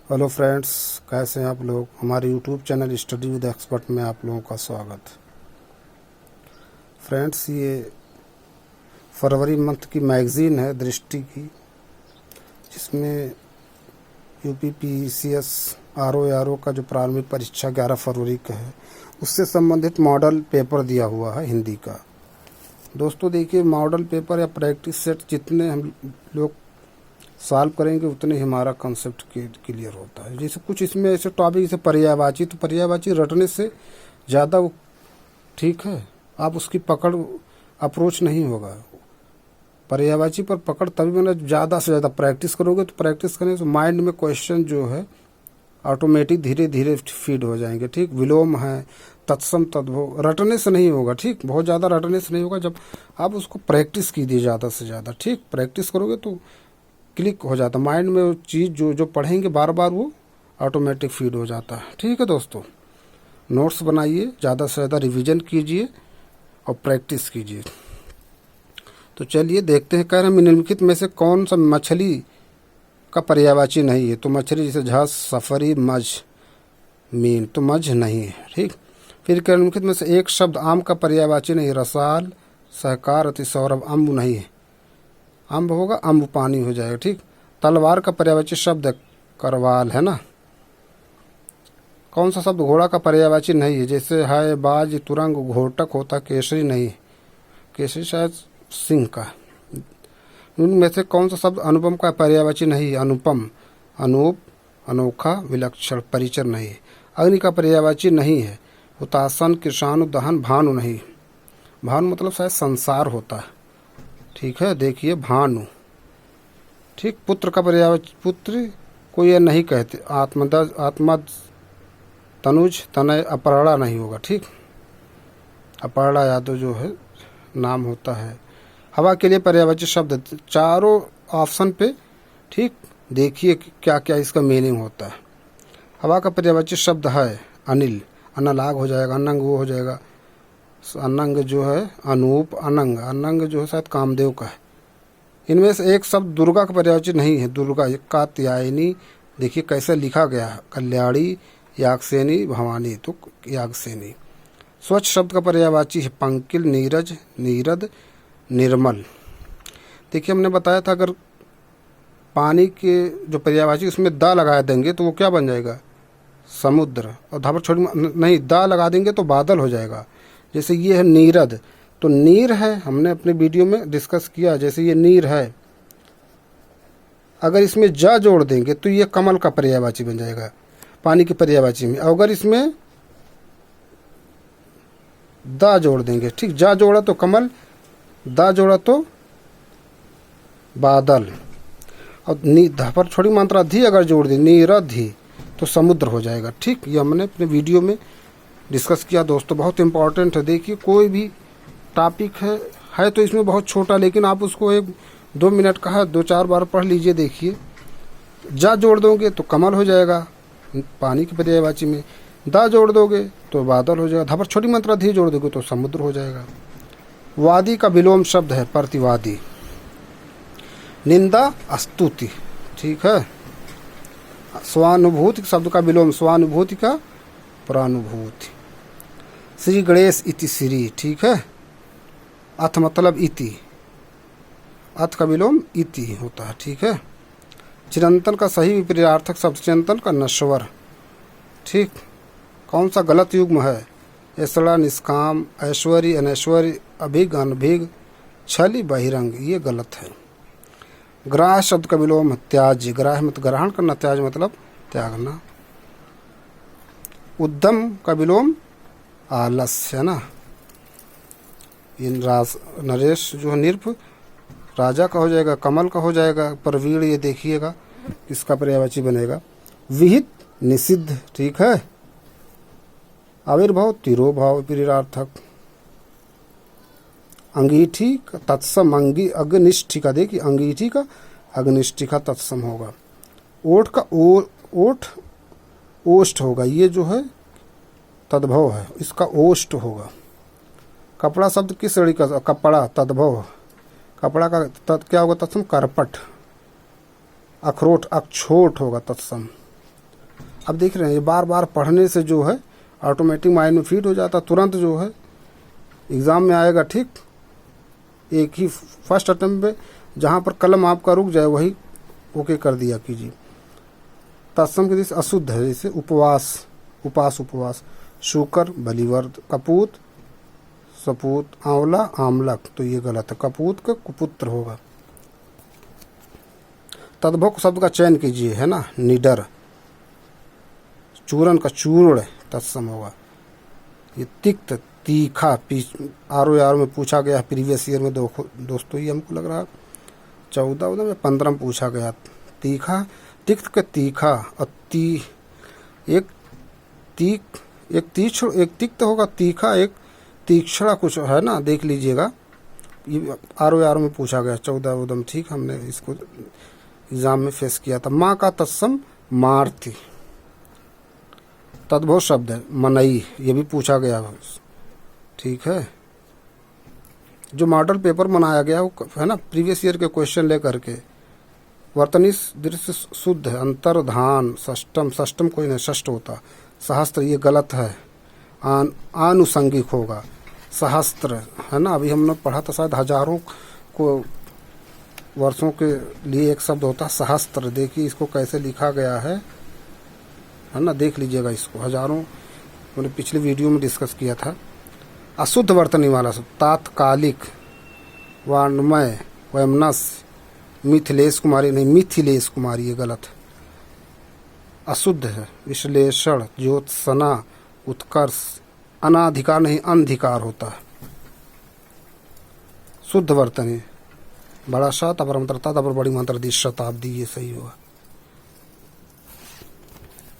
Hello friends, कैसे हैं आप लोग। हमारे YouTube channel study with expert में आप लोगों का स्वागत। फ्रेंड्स, ये फरवरी मंथ की मैगज़ीन है दृष्टि की, जिसमें यूपीपीसीएस आरओ का जो प्रारंभिक परीक्षा 11 फरवरी का है, उससे संबंधित मॉडल पेपर दिया हुआ है हिंदी का। दोस्तों देखिए, मॉडल पेपर या प्रैक्टिस सेट जितने हम लोग सॉल्व करेंगे उतने ही हमारा कंसेप्ट क्लियर होता है। जैसे कुछ इसमें ऐसे टॉपिक जैसे पर्यायवाची, तो पर्यायवाची रटने से ज़्यादा वो ठीक है, आप उसकी पकड़ अप्रोच नहीं होगा। पर्यायवाची पर पकड़ तभी बना ज़्यादा से ज़्यादा प्रैक्टिस करोगे, तो प्रैक्टिस करने से माइंड में क्वेश्चन जो है ऑटोमेटिक धीरे धीरे फीड हो जाएंगे। ठीक, विलोम है, तत्सम तद्भव, रटने से नहीं होगा। ठीक, बहुत ज़्यादा रटने से नहीं होगा, जब आप उसको प्रैक्टिस कीजिए ज़्यादा से ज़्यादा। ठीक, प्रैक्टिस करोगे तो क्लिक हो जाता माइंड में, वो चीज़ जो पढ़ेंगे बार बार वो ऑटोमेटिक फीड हो जाता है। ठीक है दोस्तों, नोट्स बनाइए, ज़्यादा से ज़्यादा रिवीजन कीजिए और प्रैक्टिस कीजिए। तो चलिए देखते हैं, कह रहे हैं निम्नलिखित में से कौन सा मछली का पर्यायवाची नहीं है। तो मछली जैसे झस, सफरी, मझ, मीन, तो मझ नहीं है। ठीक, फिर कह निम्नलिखित में से एक शब्द आम का पर्यायवाची नहीं। रसाल, सहकार, अति सौरभ। अम्ब नहीं है, अम्ब होगा अम्ब पानी हो जाएगा। ठीक, तलवार का पर्यायवाची शब्द करवाल है ना। कौन सा शब्द घोड़ा का पर्यायवाची नहीं है। जैसे है, बाज, तुरंग, घोटक होता। केसरी नहीं, केसरी शायद सिंह का। उनमें से कौन सा शब्द अनुपम का पर्यायवाची नहीं है। अनुपम, अनूप, अनोखा, विलक्षण। परिचर नहीं। अग्नि का पर्यायवाची नहीं है। हुतासन, कृषाणु, दहन। भानु नहीं, भानु मतलब शायद संसार होता है। ठीक है, देखिए भानु। ठीक, पुत्र का पर्यायवाची पुत्र को यह नहीं कहते। आत्मदज, आत्मद, तनुज, तनय। अपराड़ा नहीं होगा। ठीक, अपराड़ा यादव जो है नाम होता है। हवा के लिए पर्यायवाची शब्द चारों ऑप्शन पे ठीक देखिए क्या क्या इसका मीनिंग होता है। हवा का पर्यायवाची शब्द है अनिल, अनलाग हो जाएगा। अनंग वो हो जाएगा, अनंग जो है अनूप। अनंग, अनंग जो है शायद कामदेव का है। इनमें से एक शब्द दुर्गा का पर्यायवाची नहीं है। दुर्गा, कात्यायनी, देखिए कैसे लिखा गया है। कल्याणी, यागसेनी, भवानी, तो यागसेनी। स्वच्छ शब्द का पर्यायवाची है पंकिल, नीरज, नीरद, निर्मल। देखिए हमने बताया था, अगर पानी के जो पर्यायवाची उसमें दा लगा देंगे तो वो क्या बन जाएगा, समुद्र। और धापर छोटी नहीं, दा लगा देंगे तो बादल हो जाएगा। जैसे ये है नीरद, तो नीर है, हमने अपने वीडियो में डिस्कस किया। जैसे ये नीर है, अगर इसमें जा जोड़ देंगे तो ये कमल का पर्यायवाची बन जाएगा पानी के पर्यायवाची में। अगर इसमें दा जोड़ देंगे, ठीक, जा जोड़ा तो कमल, दा जोड़ा तो बादल। और धा पर छोटी मात्रा धी अगर जोड़ दी, नीरधि, तो समुद्र हो जाएगा। ठीक, ये हमने अपने वीडियो में डिस्कस किया दोस्तों, बहुत इंपॉर्टेंट है। देखिए कोई भी टॉपिक है तो इसमें बहुत छोटा, लेकिन आप उसको 1-2 मिनट का है 2-4 बार पढ़ लीजिए। देखिए जा जोड़ दोगे तो कमल हो जाएगा पानी की पर्यायवाची में, दा जोड़ दोगे तो बादल हो जाएगा, धपर छोटी मात्रा धी जोड़ दोगे तो समुद्र हो जाएगा। वादी का विलोम शब्द है प्रतिवादी। निंदा, स्तुति। ठीक है, स्वानुभूति शब्द का विलोम स्वानुभूति का प्रानुभूति। श्री गणेश इति श्री। ठीक है, अथ मतलब इति, अथ का विलोम इति होता है। ठीक है, चिरंतन का सही विपरीतार्थक शब्द चिरंतन का नश्वर। ठीक, कौन सा गलत युग्म है। ऐसड़ा, निष्काम, ऐश्वर्य, अनैश्वर्य, अभिग, अनभिग, छली, बहिरंग, ये गलत है। ग्राह शब्द का विलोम त्याज्य। ग्राह मतलब ग्रहण करना, त्याज मतलब त्यागना। उद्यम का विलोम आलस्य है ना। इन नरेश जो है निर्भ, राजा का हो जाएगा, कमल का हो जाएगा। प्रवीण, ये देखिएगा इसका पर्यायवाची बनेगा विहित, निषिद्ध। ठीक है, आविर्भाव, तिरोभाव विपरीतार्थक। अंगीठी का तत्सम, अग्निष्ठी का, देखिए अंगीठी का अग्निष्ठी का तत्सम होगा। ओठ का ओठ ओष्ठ होगा, ये जो है तद्भव है, इसका ओष्ठ होगा। कपड़ा शब्द किस श्रेणी का, कपड़ा, तद्भव। कपड़ा का क्या होगा तत्सम, करपट। अखरोट, अक्षोट होगा तत्सम। अब देख रहे हैं ये बार बार पढ़ने से जो है ऑटोमेटिक माइंड में फीड हो जाता, तुरंत जो है एग्ज़ाम में आएगा। ठीक, एक ही फर्स्ट अटेम्प्ट पे जहाँ पर कलम आपका रुक जाए वही ओके कर दिया कीजिए। तत्सम के जैसे अशुद्ध है, जैसे उपवास, उपास, उपवास, शुकर, बलिवर्द, कपूत, सपूत, आंवला, आमलक, तो ये गलत है, कपूत का कुपुत्र होगा। तद्भुक शब्द का चयन कीजिए, है ना, निडर, चूरन का चूर्ण तत्सम होगा। ये तिक्त, तीखा, आर में पूछा गया प्रीवियस ईयर में दोस्तों, ये हमको लग रहा 14 में 15 में पूछा गया। तीखा, तिक्त का तीखा, और एक तिक्त होगा, तीखा, एक तीक्ष्णा कुछ है ना, देख लीजिएगा, ये आर में पूछा गया 14 उदम। ठीक, हमने इसको एग्जाम में फेस किया था। माँ का तत्सम मारती, तद्भव शब्द है, मनई, ये भी पूछा गया। ठीक है, जो मॉडल पेपर बनाया गया वो है ना प्रीवियस ईयर के क्वेश्चन लेकर के। वर्तनी दृश्य शुद्ध है, अंतर्धान, षष्टम कोई नहीं, षष्ठ होता। सहस्त्र ये गलत है, आनुषंगिक होगा। सहस्त्र है ना, अभी हमने पढ़ा था शायद हजारों को वर्षों के लिए एक शब्द होता है सहस्त्र। देखिए इसको कैसे लिखा गया है ना, देख लीजिएगा इसको, हजारों मैंने पिछले वीडियो में डिस्कस किया था। अशुद्ध वर्तनी वाला शब्द तात्कालिक, वाणमय, वयमनस, मिथिलेश कुमारी नहीं, मिथिलेश कुमारी, ये गलत है, अशुद्ध है। विश्लेषण, ज्योत्सना, उत्कर्ष, अनाधिकार नहीं, अनधिकार होता है। शुद्ध वर्तनी, बड़ा शत, अपर मंत्रता, अपर बड़ी मंत्र दी, शताब्दी, ये सही होगा।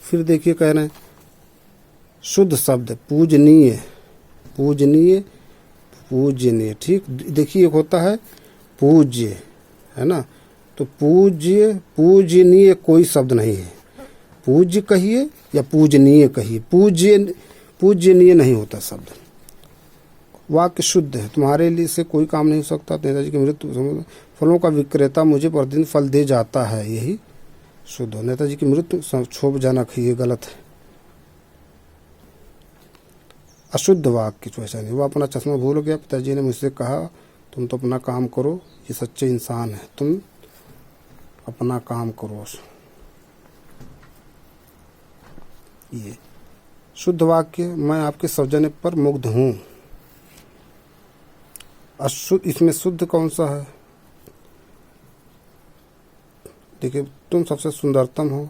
फिर देखिए कह रहे हैं शुद्ध शब्द पूजनीय, पूजनीय, पूजनीय। ठीक, देखिए एक होता है पूज्य, है ना, तो पूज्य, पूजनीय कोई शब्द नहीं है। पूज्य कहिए या पूजनीय कहिए, पूजनीय नहीं होता शब्द। वाक्य शुद्ध है, तुम्हारे लिए से कोई काम नहीं हो सकता, नेताजी की मृत्यु, फलों का विक्रेता मुझे प्रतिदिन फल दे जाता है, यही शुद्ध हो। नेताजी की मृत्यु क्षोभजनक है, ये गलत है। अशुद्ध वाक्य जो ऐसा नहीं, वो अपना चश्मा भूल गया, पिताजी ने मुझसे कहा तुम तो अपना काम करो, ये सच्चे इंसान है, तुम अपना काम करो। ये शुद्ध वाक्य, मैं आपके सौजन्य पर मुग्ध हूँ। अशुद्ध, इसमें शुद्ध कौन सा है, देखिए, तुम सबसे सुंदरतम हो,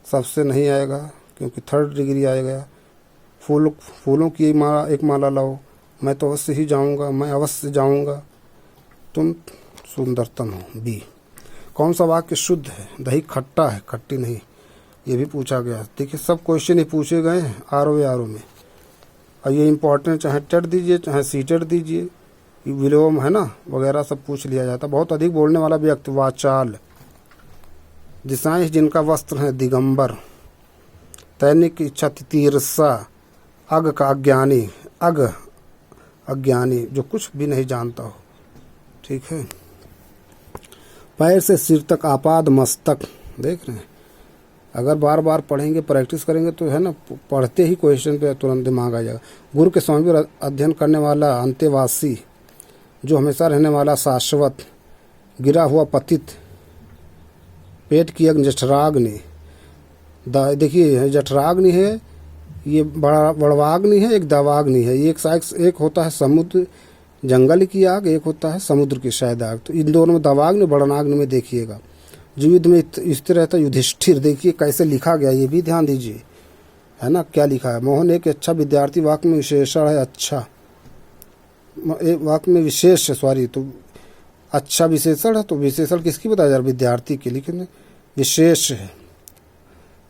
सबसे नहीं आएगा क्योंकि थर्ड डिग्री आएगा। फूलों की एक माला लाओ, मैं तो अवश्य ही जाऊंगा, मैं अवश्य जाऊंगा, तुम सुंदरतम हो। बी, कौन सा वाक्य शुद्ध है, दही खट्टा है, खट्टी नहीं, ये भी पूछा गया। देखिए सब क्वेश्चन ही पूछे गए हैं आर ओ में, और ये इम्पोर्टेंट, चाहे टेट दीजिए चाहे सीटेट दीजिए, विलोम है ना वगैरह सब पूछ लिया जाता। बहुत अधिक बोलने वाला व्यक्ति, वाचाल। दिशाएं जिनका वस्त्र है दिगंबर। दैनिक की इच्छा तिरसा। अग का अज्ञानी, अग अज्ञानी जो कुछ भी नहीं जानता हो। ठीक है, पैर से सिर तक, आपाद मस्तक, देख रहे हैं, अगर बार बार पढ़ेंगे प्रैक्टिस करेंगे तो है ना, पढ़ते ही क्वेश्चन पे तुरंत दिमाग आ जाएगा। गुरु के स्वामी पर अध्ययन करने वाला अंतेवासी, जो हमेशा रहने वाला शाश्वत। गिरा हुआ पतित, पेट की एक जठराग्नि। देखिए जठराग्नि है, ये बड़वाग्नि है, एक दावाग्नि है। एक होता है समुद्र जंगल की आग, एक होता है समुद्र की शायद आग। तो इन दोनों में दावाग्नि बड़नाग्नि में देखिएगा। जो युद्ध में स्थिर रहता है युधिष्ठिर, देखिए कैसे लिखा गया, ये भी ध्यान दीजिए, है ना, क्या लिखा है। मोहन एक अच्छा विद्यार्थी, वाक्य में विशेषण है अच्छा, वाक्य में विशेष, सॉरी, तो अच्छा विशेषण है, तो विशेषण किसकी बताया जा रहा है, विद्यार्थी के, लेकिन विशेष है।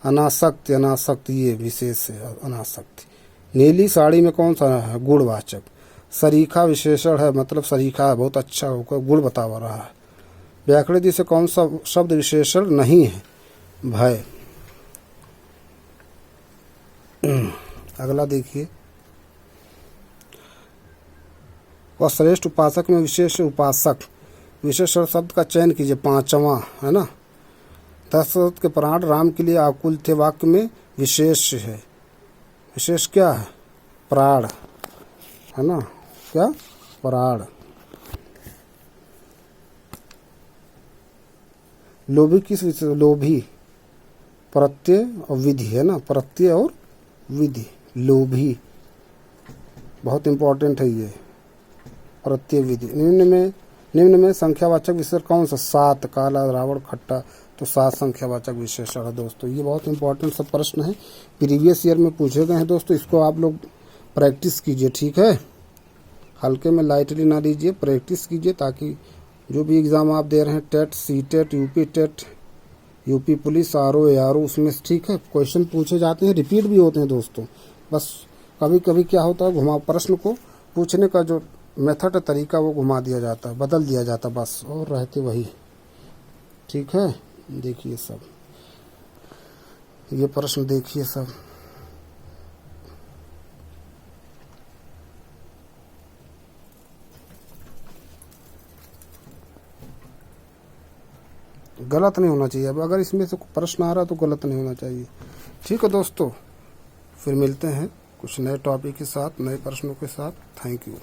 अनासक्ति, अनासक्ति ये विशेष है, अनासक्ति। नीली साड़ी में कौन सा है, गुणवाचक। सरीखा विशेषण है, मतलब सरीखा है, बहुत अच्छा होकर गुण बता रहा है। व्याकरण से कौन सा शब्द विशेषण नहीं है, भय। अगला देखिए, वह श्रेष्ठ उपासक में विशेष उपासक। विशेषण शब्द का चयन कीजिए, 5वां, है ना। दशरथ के प्राण राम के लिए आकुल थे, वाक्य में विशेष है। विशेष क्या है? प्राण, है ना, क्या? प्राण। लोभी किस विशेष? लोभी प्रत्यय और विधि, है ना, प्रत्यय और विधि। लोभी बहुत इंपॉर्टेंट है ये, प्रत्यय विधि। निम्न में संख्यावाचक विशेषण कौन सा? 7, काला, रावण, खट्टा। तो 7 संख्यावाचक विशेषण है दोस्तों। ये बहुत इंपॉर्टेंट सब प्रश्न है, प्रीवियस ईयर में पूछे गए हैं दोस्तों। इसको आप लोग प्रैक्टिस कीजिए, ठीक है। हल्के में लाइटली ना लीजिए, प्रैक्टिस कीजिए, ताकि जो भी एग्ज़ाम आप दे रहे हैं, TET, C TET, UP TET, UP police, RO, ARO, उसमें ठीक है क्वेश्चन पूछे जाते हैं, रिपीट भी होते हैं दोस्तों। बस कभी कभी क्या होता है, घुमा प्रश्न को पूछने का जो मेथड तरीका वो घुमा दिया जाता है, बदल दिया जाता है बस, और रहते वही। ठीक है, देखिए सब ये प्रश्न देखिए सब। गलत नहीं होना चाहिए। अब अगर इसमें से प्रश्न आ रहा है तो गलत नहीं होना चाहिए। ठीक है दोस्तों, फिर मिलते हैं कुछ नए टॉपिक के साथ, नए प्रश्नों के साथ। Thank you.